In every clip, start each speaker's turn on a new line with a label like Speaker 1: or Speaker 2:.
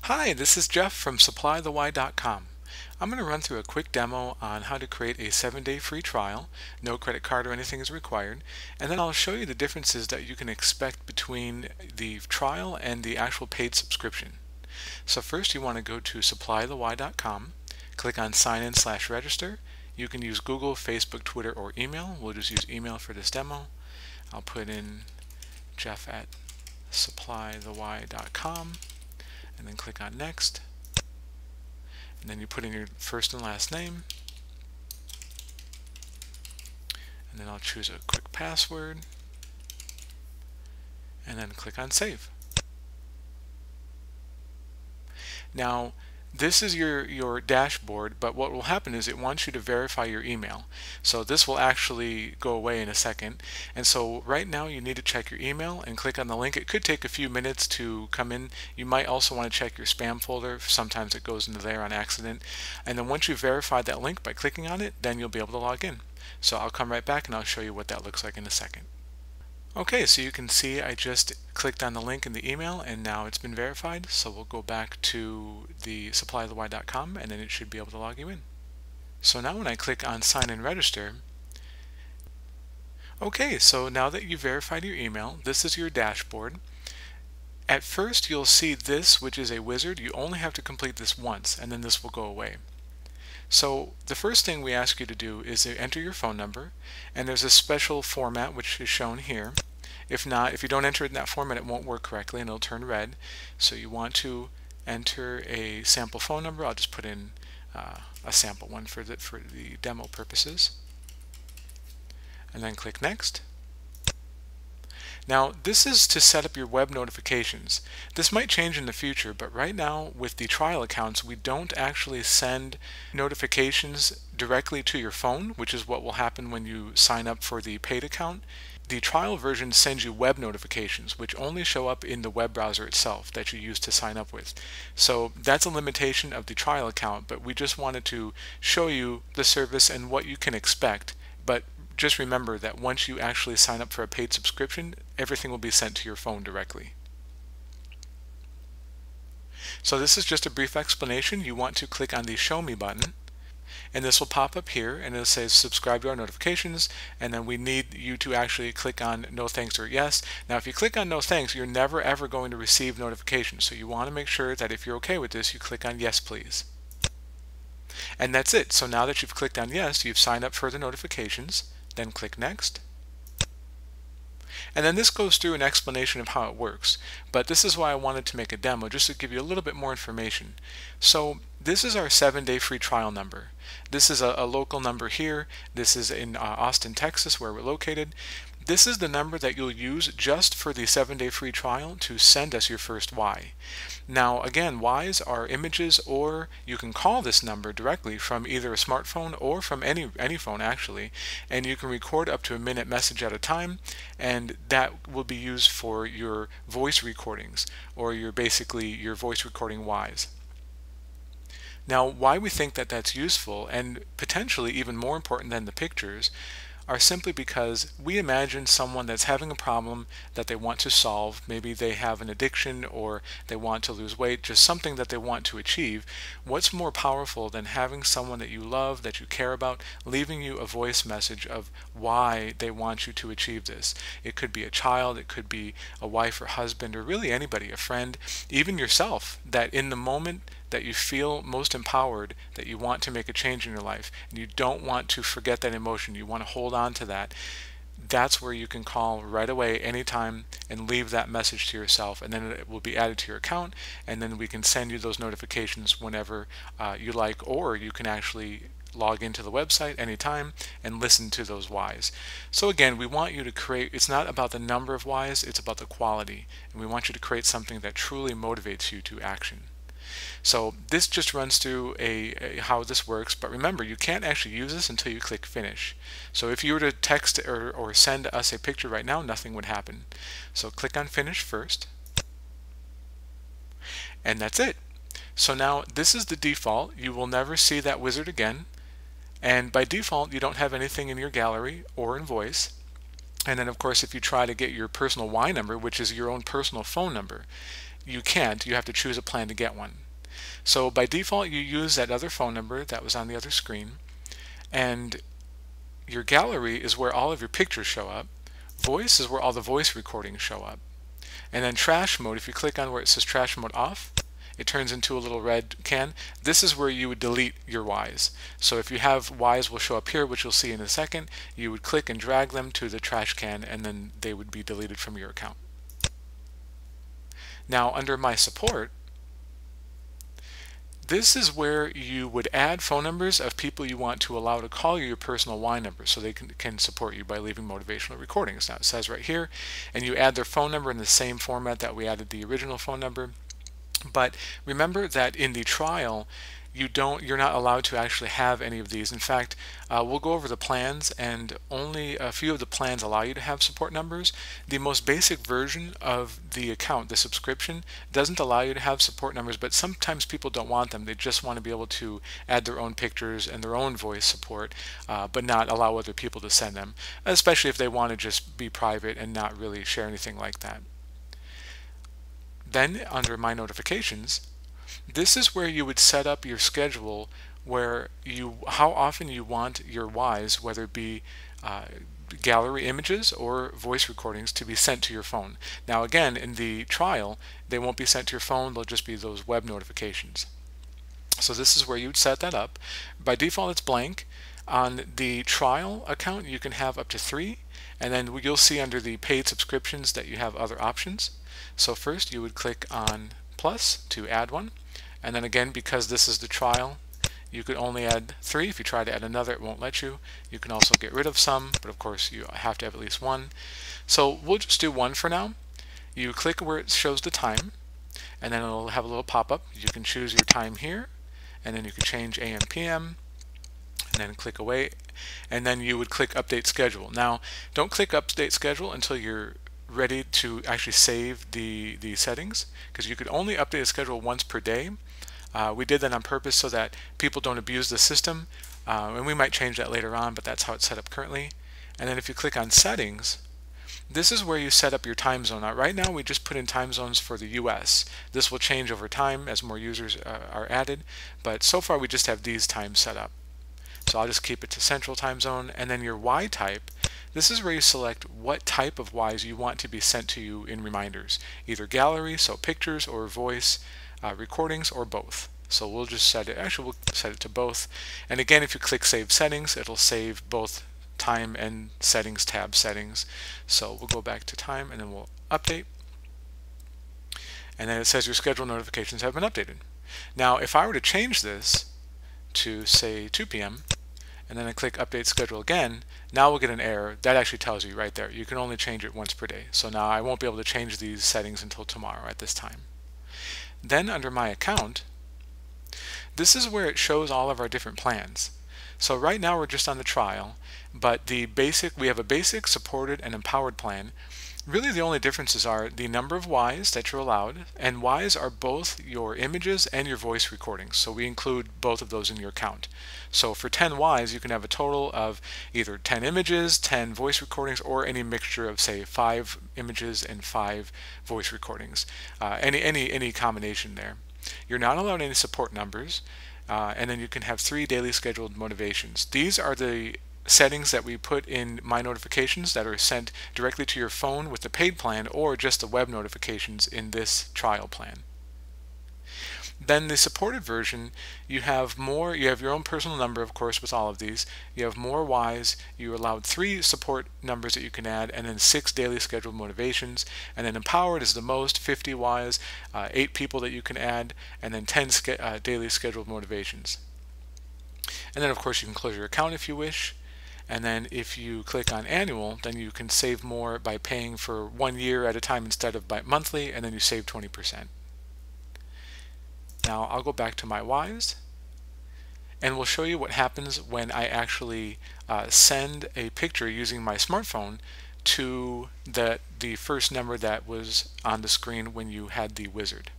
Speaker 1: Hi, this is Jeff from supplythewhy.com. I'm going to run through a quick demo on how to create a 7-day free trial. No credit card or anything is required. And then I'll show you the differences that you can expect between the trial and the actual paid subscription. So first you want to go to supplythewhy.com, click on sign in/register. You can use Google, Facebook, Twitter, or email. We'll just use email for this demo. I'll put in Jeff at supplythewhy.com. and then click on next, and then you put in your first and last name, and then I'll choose a quick password, and then click on save. Now this is your dashboard, but what will happen is it wants you to verify your email. So this will actually go away in a second. And so right now you need to check your email and click on the link. It could take a few minutes to come in. You might also want to check your spam folder. Sometimes it goes into there on accident. And then once you've verified that link by clicking on it, then you'll be able to log in. So I'll come right back and I'll show you what that looks like in a second. Okay, so you can see I just clicked on the link in the email and now it's been verified. So we'll go back to the supplythewhy.com and then it should be able to log you in. So now when I click on sign in register, okay, so now that you verified your email, this is your dashboard. At first you'll see this, which is a wizard. You only have to complete this once and then this will go away. So the first thing we ask you to do is to enter your phone number, and there's a special format which is shown here. If you don't enter it in that format, it won't work correctly and it'll turn red. So you want to enter a sample phone number. I'll just put in a sample one for the demo purposes, and then click next. Now this is to set up your web notifications. This might change in the future, but right now with the trial accounts we don't actually send notifications directly to your phone, which is what will happen when you sign up for the paid account. The trial version sends you web notifications, which only show up in the web browser itself that you use to sign up with. So that's a limitation of the trial account, but we just wanted to show you the service and what you can expect. But just remember that once you actually sign up for a paid subscription, everything will be sent to your phone directly. So this is just a brief explanation. You want to click on the Show Me button, and this will pop up here and it'll say subscribe to our notifications, and then we need you to actually click on no thanks or yes. Now if you click on no thanks, you're never ever going to receive notifications, so you want to make sure that if you're okay with this, you click on yes please. And that's it. So now that you've clicked on yes, you've signed up for the notifications. Then click next. And then this goes through an explanation of how it works, but this is why I wanted to make a demo, just to give you a little bit more information. So this is our 7-day free trial number. This is a local number here. This is in Austin, Texas, where we're located. This is the number that you'll use just for the 7-day free trial to send us your first Y. Now again, Ys are images, or you can call this number directly from either a smartphone or from any phone actually, and you can record up to a minute message at a time, and that will be used for your voice recordings, or basically your voice recording Ys. Now why we think that that's useful, and potentially even more important than the pictures, are simply because we imagine someone that's having a problem that they want to solve. Maybe they have an addiction or they want to lose weight, just something that they want to achieve. What's more powerful than having someone that you love, that you care about, leaving you a voice message of why they want you to achieve this? It could be a child, it could be a wife or husband, or really anybody, a friend, even yourself, that in the moment that you feel most empowered, that you want to make a change in your life, and you don't want to forget that emotion, you want to hold on to that, that's where you can call right away anytime and leave that message to yourself, and then it will be added to your account, and then we can send you those notifications whenever you like, or you can actually log into the website anytime and listen to those Ys. So again, we want you to create, it's not about the number of Ys, it's about the quality, and we want you to create something that truly motivates you to action. So this just runs through how this works, but remember, you can't actually use this until you click finish. So if you were to text or send us a picture right now, nothing would happen. So click on finish first, and that's it. So now this is the default. You will never see that wizard again, and by default you don't have anything in your gallery or in voice. And then of course if you try to get your personal Y number, which is your own personal phone number, you can't. You have to choose a plan to get one. So by default, you use that other phone number that was on the other screen, and your gallery is where all of your pictures show up. Voice is where all the voice recordings show up. And then trash mode, if you click on where it says trash mode off, it turns into a little red can. This is where you would delete your Ys. So if you have Ys will show up here, which you'll see in a second, you would click and drag them to the trash can, and then they would be deleted from your account. Now under My Support, this is where you would add phone numbers of people you want to allow to call you your personal Y number so they can support you by leaving motivational recordings. Now it says right here, and you add their phone number in the same format that we added the original phone number. But remember that in the trial, you're not allowed to actually have any of these. In fact, we'll go over the plans, and only a few of the plans allow you to have support numbers. The most basic version of the account, the subscription, doesn't allow you to have support numbers, but sometimes people don't want them. They just want to be able to add their own pictures and their own voice support, but not allow other people to send them, especially if they want to just be private and not really share anything like that. Then under My Notifications, this is where you would set up your schedule where how often you want your Ys, whether it be gallery images or voice recordings, to be sent to your phone. Now again, in the trial, they won't be sent to your phone, they'll just be those web notifications. So this is where you would set that up. By default, it's blank. On the trial account, you can have up to 3, and then you'll see under the paid subscriptions that you have other options. So first you would click on plus to add one, and then again, because this is the trial, you could only add 3. If you try to add another, it won't let you. You can also get rid of some, but of course you have to have at least 1. So we'll just do 1 for now. You click where it shows the time, and then it'll have a little pop-up. You can choose your time here, and then you can change AM, PM, and then click away, and then you would click Update Schedule. Now, don't click Update Schedule until you're ready to actually save the settings, because you could only update a schedule once per day. We did that on purpose so that people don't abuse the system, and we might change that later on, but that's how it's set up currently. And then if you click on Settings, this is where you set up your time zone. Now, right now we just put in time zones for the US. This will change over time as more users are added, but so far we just have these times set up. So I'll just keep it to Central Time Zone. And then your Y type, this is where you select what type of Ys you want to be sent to you in reminders, either gallery, so pictures, or voice recordings, or both. So we'll just set it, actually we'll set it to both. And again, if you click Save Settings, it'll save both time and settings tab settings. So we'll go back to time, and then we'll update. And then it says your schedule notifications have been updated. Now, if I were to change this to say 2 p.m. and then I click Update Schedule again, now we'll get an error. That actually tells you right there, you can only change it once per day. So now I won't be able to change these settings until tomorrow at this time. Then under My Account, this is where it shows all of our different plans. So right now we're just on the trial, but we have a basic, supported, and empowered plan. Really the only differences are the number of Ys that you're allowed, and Ys are both your images and your voice recordings. So we include both of those in your count. So for 10 Ys, you can have a total of either 10 images, 10 voice recordings, or any mixture of, say, 5 images and 5 voice recordings. Any combination there. You're not allowed any support numbers, and then you can have 3 daily scheduled motivations. These are the settings that we put in My Notifications that are sent directly to your phone with the paid plan, or just the web notifications in this trial plan. Then the supported version, you have your own personal number, of course, with all of these. You have more Ys, you're allowed 3 support numbers that you can add, and then 6 daily scheduled motivations. And then empowered is the most, 50 Ys, 8 people that you can add, and then 10 daily scheduled motivations. And then of course you can close your account if you wish. And then if you click on annual, then you can save more by paying for 1 year at a time instead of by monthly, and then you save 20%. Now I'll go back to my Ys, and we'll show you what happens when I actually send a picture using my smartphone to the first number that was on the screen when you had the wizard.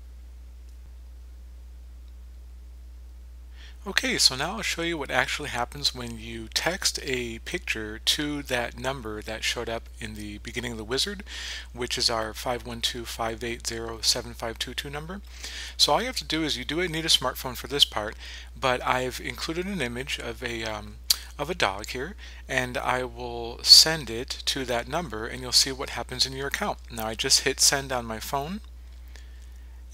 Speaker 1: Okay, so now I'll show you what actually happens when you text a picture to that number that showed up in the beginning of the wizard, which is our 512-580-7522 number. So all you have to do is you do need a smartphone for this part, but I've included an image of a dog here, and I will send it to that number and you'll see what happens in your account. Now I just hit send on my phone,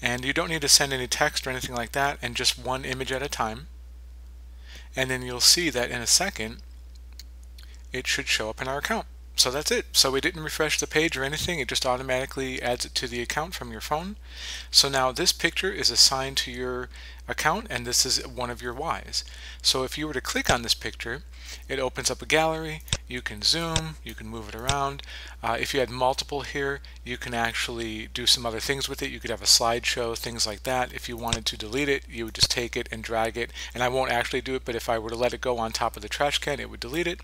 Speaker 1: and you don't need to send any text or anything like that, and just one image at a time. And then you'll see that in a second it should show up in our account. So that's it. So we didn't refresh the page or anything, it just automatically adds it to the account from your phone. So now this picture is assigned to your account, and this is one of your Ys. So if you were to click on this picture, it opens up a gallery. You can zoom, you can move it around. If you had multiple here, you can actually do some other things with it. You could have a slideshow, things like that. If you wanted to delete it, you would just take it and drag it, and I won't actually do it, but if I were to let it go on top of the trash can, it would delete it.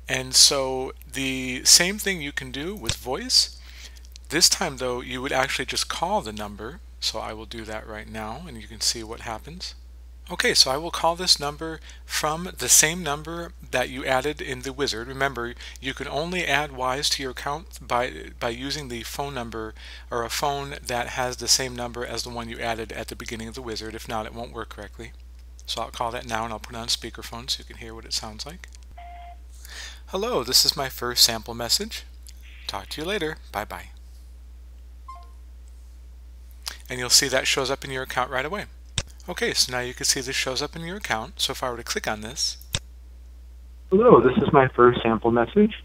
Speaker 1: And so the same thing you can do with voice. This time though, you would actually just call the number. So I will do that right now, and you can see what happens. Okay, so I will call this number from the same number that you added in the wizard. Remember, you can only add Ys to your account by using the phone number, or a phone that has the same number as the one you added at the beginning of the wizard. If not, it won't work correctly. So I'll call that now, and I'll put it on speakerphone so you can hear what it sounds like. Hello, this is my first sample message. Talk to you later. Bye-bye. And you'll see that shows up in your account right away. Okay, so now you can see this shows up in your account. So if I were to click on this.
Speaker 2: Hello, this is my first sample message.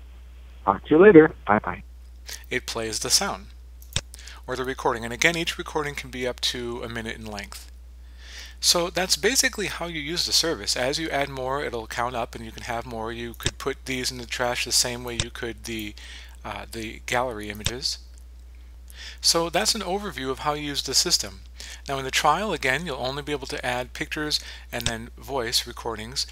Speaker 2: Talk to you later. Bye-bye.
Speaker 1: It plays the sound or the recording. And again, each recording can be up to a minute in length. So that's basically how you use the service. As you add more, it'll count up and you can have more. You could put these in the trash the same way you could the gallery images. So that's an overview of how you use the system. Now in the trial, again, you'll only be able to add pictures and then voice recordings.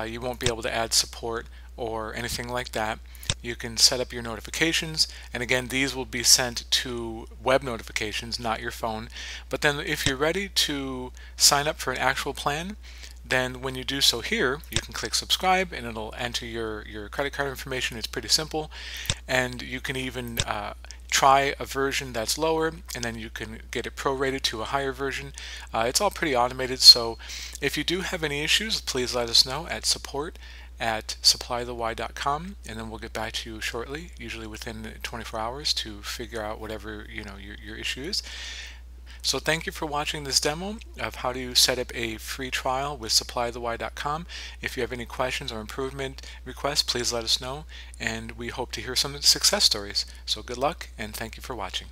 Speaker 1: You won't be able to add support or anything like that. You can set up your notifications, and again, these will be sent to web notifications, not your phone. But then if you're ready to sign up for an actual plan, then when you do so here, you can click subscribe and it'll enter your credit card information. It's pretty simple, and you can even try a version that's lower, and then you can get it prorated to a higher version. It's all pretty automated, so if you do have any issues, please let us know at support@supplytheY.com, and then we'll get back to you shortly, usually within 24 hours, to figure out whatever your issue is. So thank you for watching this demo of how to set up a free trial with supplytheY.com. If you have any questions or improvement requests, please let us know, and we hope to hear some success stories. So good luck, and thank you for watching.